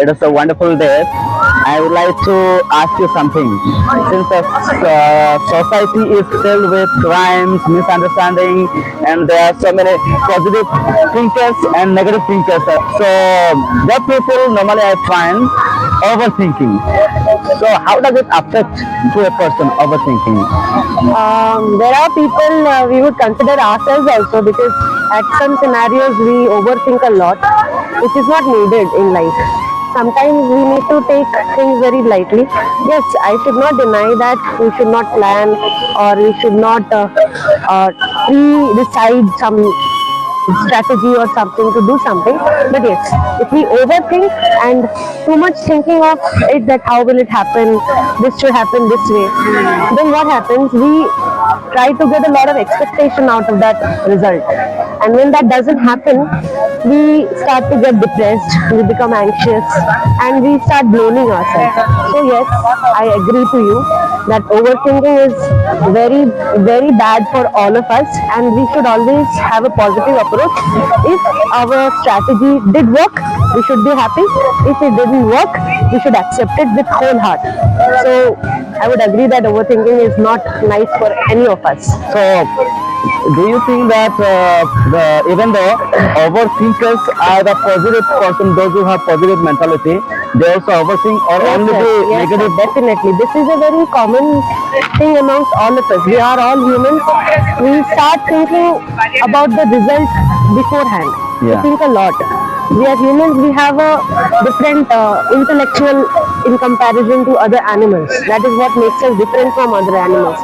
It is a wonderful day. I would like to ask you something. Since the society is filled with crimes, misunderstanding, and there are so many positive thinkers and negative thinkers, so the people normally I find overthinking. So how does it affect to a person overthinking? There are people we would consider ourselves also, because at some scenarios we overthink a lot, which is not needed in life. Sometimes we need to take things very lightly. Yes, I should not deny that we should not plan, or we should not pre-decide some strategy or something to do something. But yes, if we overthink and too much thinking of it, that how will it happen, this should happen this way, then what happens, we try to get a lot of expectation out of that result, and when that doesn't happen, we start to get depressed, we become anxious, and we start blaming ourselves. So yes, I agree to you that overthinking is very, very bad for all of us, and we should always have a positive approach. If our strategy did work, we should be happy. If it didn't work, we should accept it with whole heart. So I would agree that overthinking is not nice for any of us. So, do you think that even though overthinkers are the positive person, those who have positive mentality, they also overthink, or only the Yes, sir, negative? definitely. This is a very common thing amongst all of us. We are all humans. We start thinking about the result beforehand. We Yeah. think a lot. We are humans. We have a different intellectual in comparison to other animals. That is what makes us different from other animals.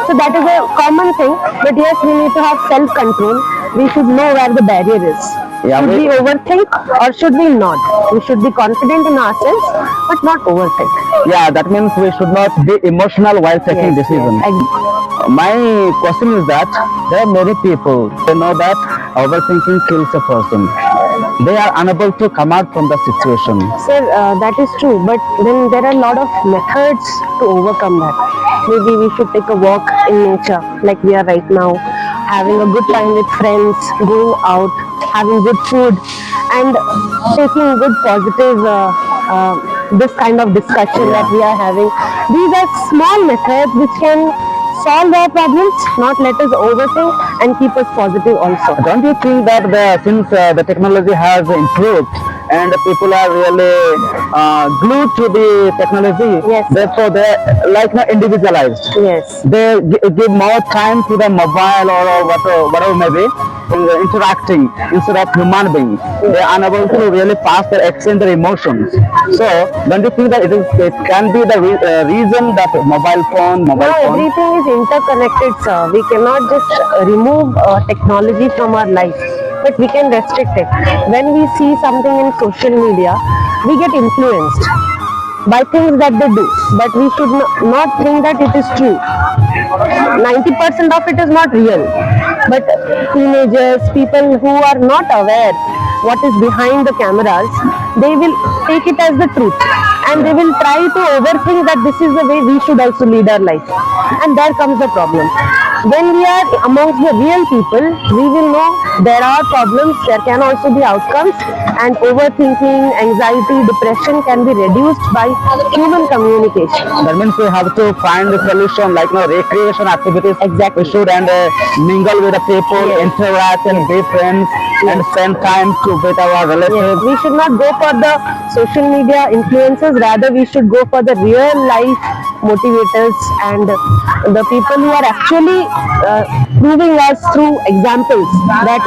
So that is a common thing. But yes, we need to have self-control. We should know where the barrier is. Yeah, Should we overthink or should we not? We should be confident in ourselves, but not overthink. Yeah, that means we should not be emotional while taking decisions. My question is that there are many people, they know that overthinking kills a person. They are unable to come out from the situation. Sir, that is true, but then there are a lot of methods to overcome that. Maybe we should take a walk in nature, like we are right now, having a good time with friends, going out, having good food, and taking good positive this kind of discussion that we are having. These are small methods which can solve our problems, not let us overthink, and keep us positive also. Don't you think that since the technology has improved and people are really glued to the technology, Yes. therefore they like not individualized. Yes. They give more time to the mobile or whatever may be, interacting instead of human beings. They are unable to really pass their exchange their emotions. So don't you think that it can be the reason that mobile phone? Now everything is interconnected, sir. We cannot just remove technology from our life, but we can restrict it. When we see something in social media, we get influenced by things that they do, but we should not think that it is true. 90% of it is not real, but teenagers, people who are not aware what is behind the cameras, they will take it as the truth, and they will try to overthink that this is the way we should also lead our life, and there comes the problem. When we are amongst the real people, we will know there are problems, there can also be outcomes, and overthinking, anxiety, depression can be reduced by human communication. That means we have to find the solution, like recreation activities. Exactly. We should mingle with the people, interact and be friends, and spend time with our relatives. We should not go for the social media influencers, rather we should go for the real life motivators and the people who are actually proving us through examples that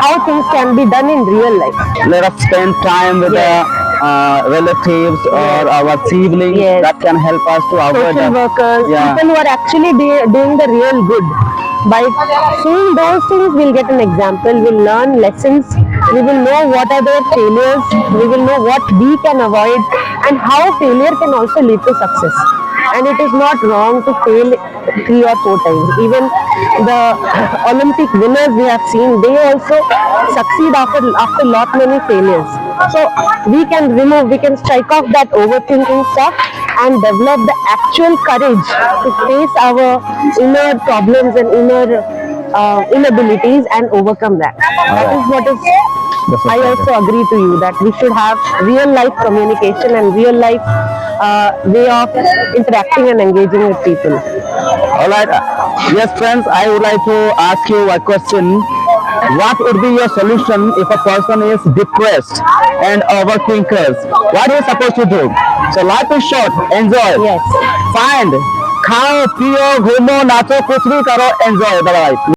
how things can be done in real life. Let us spend time with the relatives or our siblings. Yes. That can help us to avoid Social workers, Yeah. people who are actually doing the real good. By seeing those things, we'll get an example, we'll learn lessons, we will know what are their failures, we will know what we can avoid, and how failure can also lead to success. And it is not wrong to fail 3 or 4 times. Even the Olympic winners we have seen, they also succeed after lot many failures. So we can strike off that overthinking stuff and develop the actual courage to face our inner problems and inner inabilities and overcome that. That is what is. That's I what also agree to you that we should have real life communication and real life way of interacting and engaging with people. All right. Yes, friends, I would like to ask you a question. What would be your solution if a person is depressed and overthinkers? What are you supposed to do? So life is short. Enjoy. Yes. Find, खाओ पियो घूमो नाचो कुछ भी करो enjoy the life